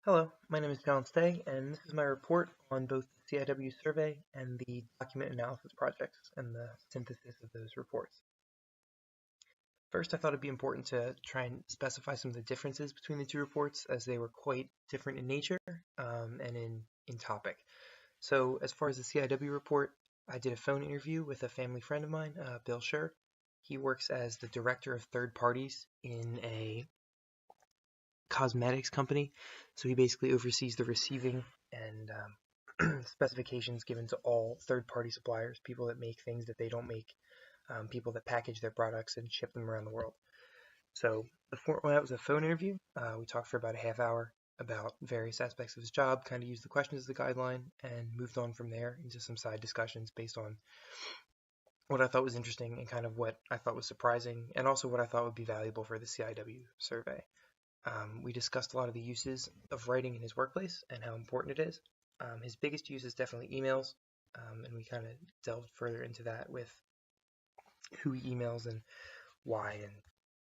Hello, my name is John Stay, and this is my report on both the CIW survey and the document analysis projects and the synthesis of those reports. First, I thought it'd be important to try and specify some of the differences between the two reports, as they were quite different in nature and in topic. So as far as the CIW report, I did a phone interview with a family friend of mine, Bill Scher. He works as the director of third parties in a cosmetics company. So he basically oversees the receiving and specifications given to all third-party suppliers, people that make things that they don't make, people that package their products and ship them around the world. So the format was a phone interview. We talked for about a half hour about various aspects of his job, kind of used the questions as the guideline, and moved on from there into some side discussions based on what I thought was interesting and kind of what I thought was surprising, and also what I thought would be valuable for the CIW survey. We discussed a lot of the uses of writing in his workplace and how important it is. His biggest use is definitely emails, and we kind of delved further into that with who he emails and why and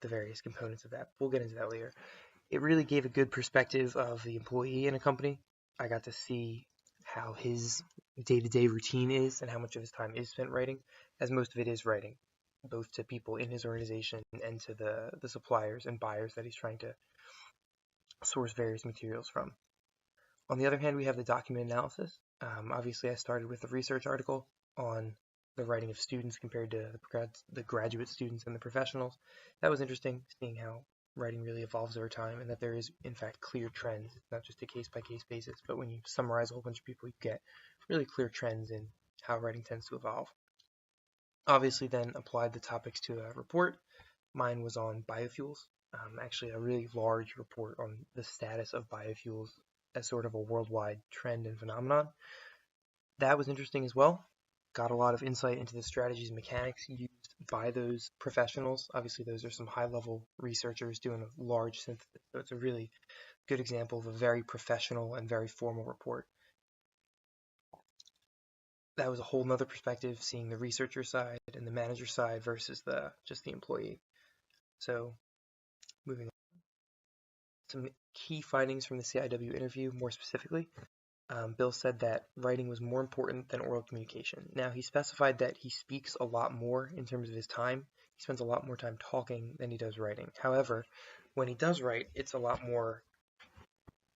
the various components of that. We'll get into that later. It really gave a good perspective of the employee in a company. I got to see how his day-to-day routine is and how much of his time is spent writing, as most of it is writing, both to people in his organization and to the suppliers and buyers that he's trying to source various materials from. On the other hand, we have the document analysis. Obviously, I started with a research article on the writing of students compared to the graduate students and the professionals. That was interesting, seeing how writing really evolves over time and that there is, in fact, clear trends, not just a case-by-case basis, but when you summarize a whole bunch of people, you get really clear trends in how writing tends to evolve. Obviously, then applied the topics to a report. Mine was on biofuels, actually a really large report on the status of biofuels as sort of a worldwide trend and phenomenon. That was interesting as well. Got a lot of insight into the strategies and mechanics used by those professionals. Obviously, those are some high-level researchers doing a large synthesis, so it's a really good example of a very professional and very formal report. That was a whole nother perspective, seeing the researcher side and the manager side versus just the employee. So moving on. Some key findings from the CIW interview, more specifically. Bill said that writing was more important than oral communication. Now, he specified that he speaks a lot more in terms of his time. He spends a lot more time talking than he does writing. However, when he does write, it's a lot more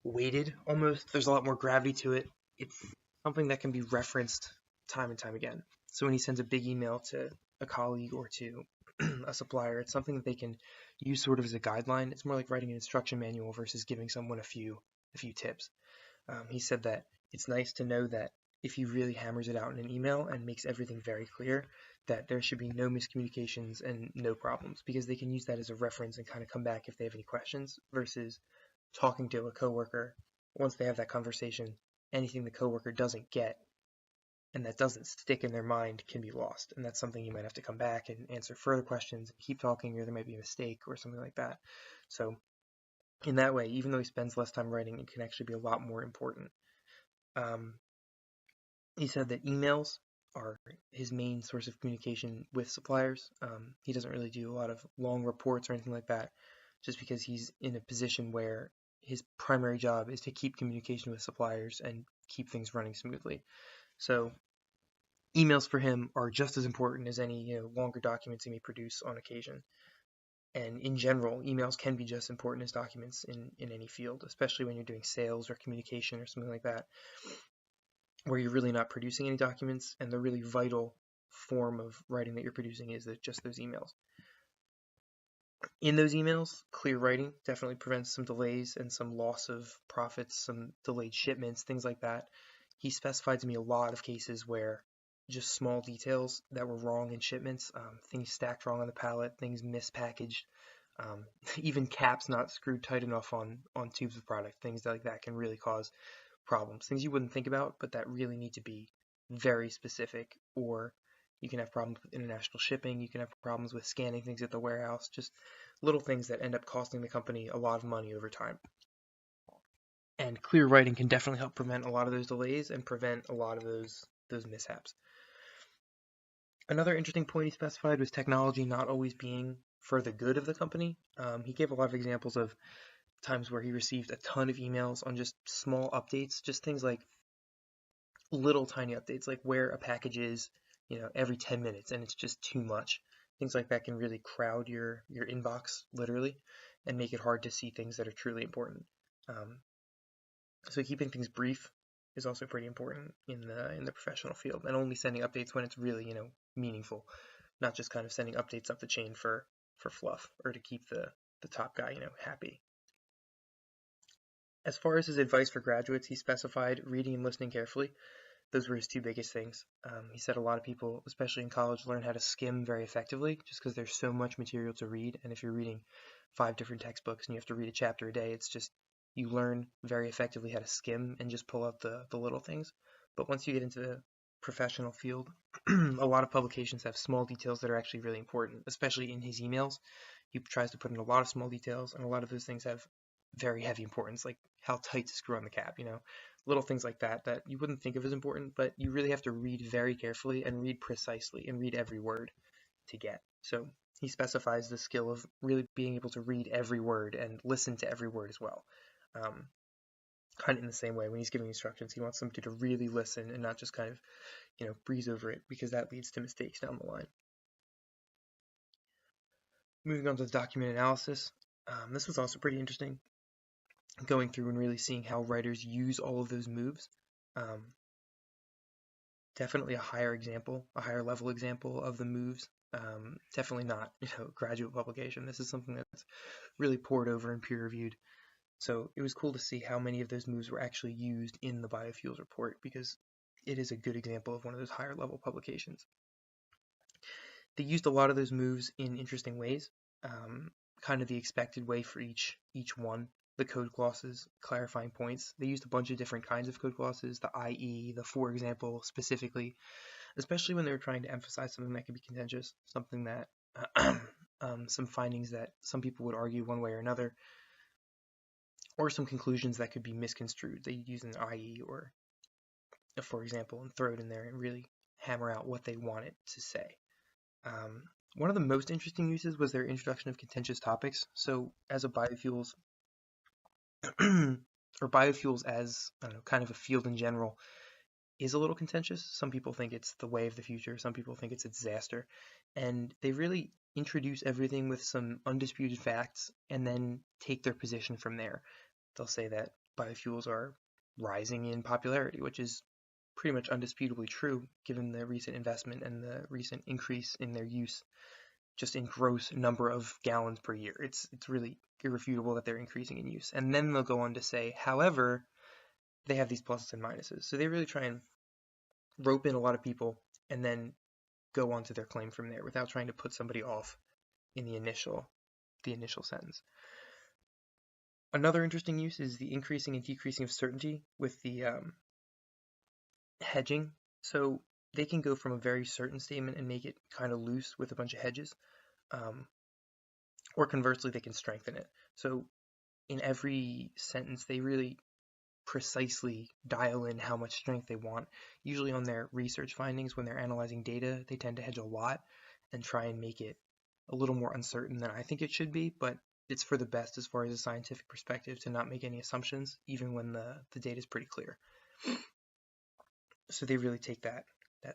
weighted almost. There's a lot more gravity to it. It's something that can be referenced time and time again. So when he sends a big email to a colleague or to a supplier, it's something that they can use sort of as a guideline. It's more like writing an instruction manual versus giving someone a few tips. He said that it's nice to know that if he really hammers it out in an email and makes everything very clear, that there should be no miscommunications and no problems, because they can use that as a reference and kind of come back if they have any questions, versus talking to a coworker. Once they have that conversation, anything the coworker doesn't get and that doesn't stick in their mind can be lost, and that's something you might have to come back and answer further questions and keep talking, or there might be a mistake or something like that. So in that way, even though he spends less time writing, it can actually be a lot more important. He said that emails are his main source of communication with suppliers. He doesn't really do a lot of long reports or anything like that, just because he's in a position where his primary job is to keep communication with suppliers and keep things running smoothly. So emails for him are just as important as any longer documents he may produce on occasion. And in general, emails can be just as important as documents in any field, especially when you're doing sales or communication or something like that, where you're really not producing any documents, and the really vital form of writing that you're producing is just those emails. In those emails, clear writing definitely prevents some delays and some loss of profits, some delayed shipments, things like that. He specified to me a lot of cases where just small details that were wrong in shipments, things stacked wrong on the pallet, things mispackaged, even caps not screwed tight enough on tubes of product, things like that can really cause problems, things you wouldn't think about, but that really need to be very specific. Or you can have problems with international shipping, you can have problems with scanning things at the warehouse, just little things that end up costing the company a lot of money over time. And clear writing can definitely help prevent a lot of those delays and prevent a lot of those mishaps. Another interesting point he specified was technology not always being for the good of the company. He gave a lot of examples of times where he received a ton of emails on just small updates, just things like little tiny updates, like where a package is, every 10 minutes, and it's just too much. Things like that can really crowd your inbox, literally, and make it hard to see things that are truly important. So keeping things brief is also pretty important in the professional field, and only sending updates when it's really, meaningful, not just kind of sending updates up the chain for fluff or to keep the top guy, happy. As far as his advice for graduates, he specified reading and listening carefully. Those were his two biggest things. He said a lot of people, especially in college, learn how to skim very effectively just because there's so much material to read. And if you're reading 5 different textbooks and you have to read a chapter a day, it's just you learn very effectively how to skim and just pull out the little things. But once you get into the professional field, a lot of publications have small details that are actually really important, especially in his emails. He tries to put in a lot of small details, and a lot of those things have very heavy importance, like how tight to screw on the cap, little things like that you wouldn't think of as important, but you really have to read very carefully and read precisely and read every word to get. So he specifies the skill of really being able to read every word and listen to every word as well. Kind of in the same way when he's giving instructions, he wants somebody to really listen and not just kind of, breeze over it, because that leads to mistakes down the line. Moving on to the document analysis, this was also pretty interesting, going through and really seeing how writers use all of those moves. Definitely a higher level example of the moves. Definitely not, graduate publication. This is something that's really poured over and peer reviewed. So it was cool to see how many of those moves were actually used in the biofuels report, because it is a good example of one of those higher level publications. They used a lot of those moves in interesting ways, kind of the expected way for each one. The code glosses, clarifying points. They used a bunch of different kinds of code glosses, the IE, the for example, specifically, especially when they were trying to emphasize something that could be contentious, something that, some findings that some people would argue one way or another, or some conclusions that could be misconstrued. They use an IE or a for example and throw it in there and really hammer out what they want it to say. One of the most interesting uses was their introduction of contentious topics. So as a biofuels, or biofuels as, kind of a field in general, is a little contentious. Some people think it's the way of the future. Some people think it's a disaster. And they really introduce everything with some undisputed facts and then take their position from there. They'll say that biofuels are rising in popularity, which is pretty much undisputably true given the recent investment and the recent increase in their use just in gross number of gallons per year. It's really irrefutable that they're increasing in use. And then they'll go on to say, however, they have these pluses and minuses. So they really try and rope in a lot of people and then go on to their claim from there without trying to put somebody off in the initial sentence. Another interesting use is the increasing and decreasing of certainty with the hedging. So they can go from a very certain statement and make it kind of loose with a bunch of hedges, or conversely, they can strengthen it. So in every sentence, they really precisely dial in how much strength they want. Usually on their research findings, when they're analyzing data, they tend to hedge a lot and try and make it a little more uncertain than I think it should be, but it's for the best as far as a scientific perspective to not make any assumptions, even when the data is pretty clear. So they really take that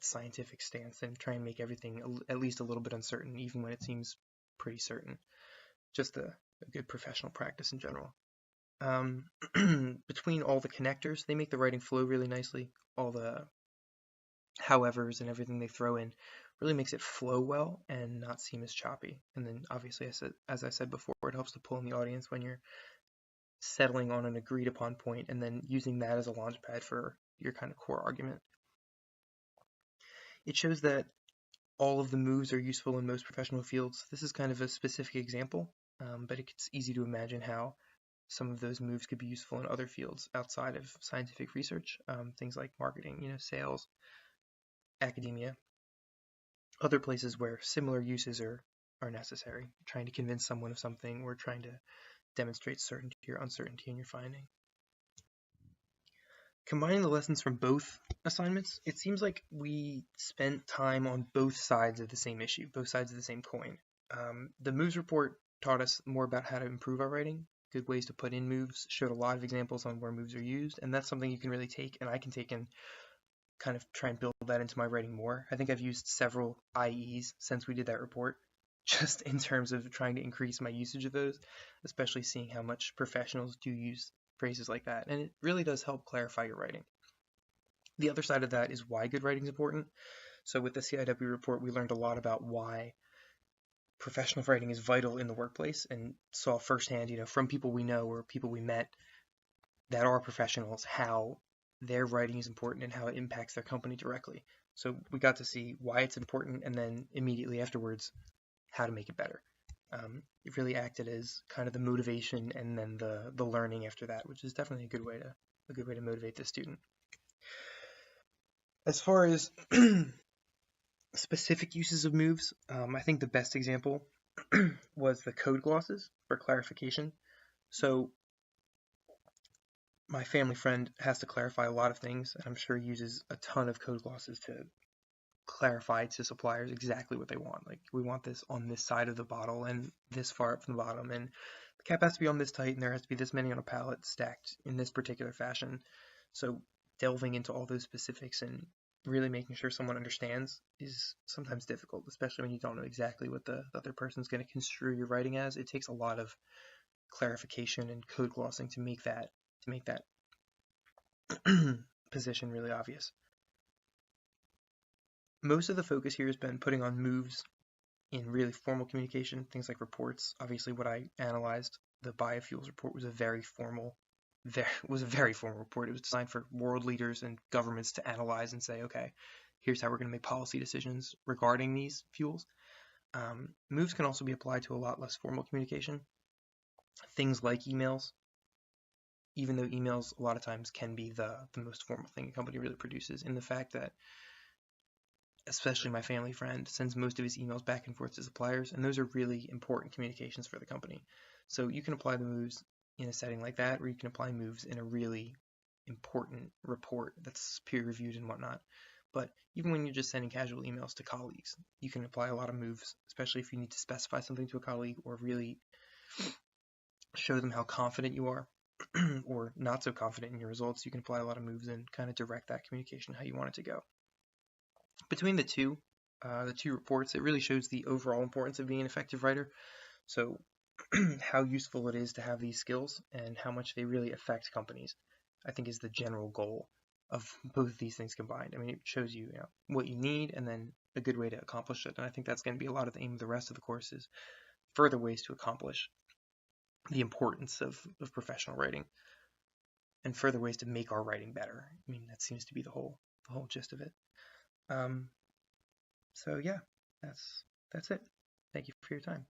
scientific stance and try and make everything at least a little bit uncertain, even when it seems pretty certain. Just a good professional practice in general. Between all the connectors, they make the writing flow really nicely. All the howevers and everything they throw in really makes it flow well and not seem as choppy. And then obviously, as I said before, it helps to pull in the audience when you're settling on an agreed upon point and then using that as a launch pad for your kind of core argument. It shows that all of the moves are useful in most professional fields. This is kind of a specific example, but it's easy to imagine how some of those moves could be useful in other fields outside of scientific research, things like marketing, sales, academia, other places where similar uses are necessary, trying to convince someone of something or trying to demonstrate certainty or uncertainty in your finding. Combining the lessons from both assignments, it seems like we spent time on both sides of the same issue, both sides of the same coin. The moves report taught us more about how to improve our writing, good ways to put in moves, showed a lot of examples on where moves are used, and that's something you can really take, and I can take and kind of try and build that into my writing more. I think I've used several IEs since we did that report, just in terms of trying to increase my usage of those, especially seeing how much professionals do use phrases like that, and it really does help clarify your writing. The other side of that is why good writing is important. So with the CIW report, we learned a lot about why professional writing is vital in the workplace, and saw firsthand, from people we know or people we met that are professionals, how their writing is important and how it impacts their company directly. So we got to see why it's important, and then immediately afterwards, how to make it better. It really acted as kind of the motivation and then the learning after that, which is definitely a good way to motivate the student. As far as specific uses of moves, I think the best example was the code glosses for clarification. So my family friend has to clarify a lot of things, and I'm sure uses a ton of code glosses to clarify to suppliers exactly what they want. Like, we want this on this side of the bottle and this far up from the bottom, and the cap has to be on this tight, and there has to be this many on a pallet stacked in this particular fashion. So delving into all those specifics and really making sure someone understands is sometimes difficult, especially when you don't know exactly what the other person's going to construe your writing as. It takes a lot of clarification and code glossing to make that position really obvious. Most of the focus here has been putting on moves in really formal communication, things like reports. Obviously, what I analyzed, the biofuels report, was a very formal report. It was designed for world leaders and governments to analyze and say, okay, here's how we're going to make policy decisions regarding these fuels. Moves can also be applied to a lot less formal communication. Things like emails, even though emails a lot of times can be the most formal thing a company really produces, in the fact that especially my family friend sends most of his emails back and forth to suppliers, and those are really important communications for the company. So you can apply the moves in a setting like that, or you can apply moves in a really important report that's peer reviewed and whatnot. But even when you're just sending casual emails to colleagues, you can apply a lot of moves, especially if you need to specify something to a colleague or really show them how confident you are or not so confident in your results. You can apply a lot of moves and kind of direct that communication how you want it to go. Between the two reports, it really shows the overall importance of being an effective writer. So how useful it is to have these skills and how much they really affect companies, I think, is the general goal of both of these things combined. I mean, it shows you, what you need and then a good way to accomplish it. And I think that's going to be a lot of the aim of the rest of the course, is further ways to accomplish the importance of professional writing and further ways to make our writing better. I mean, that seems to be the whole gist of it. So yeah, that's it. Thank you for your time.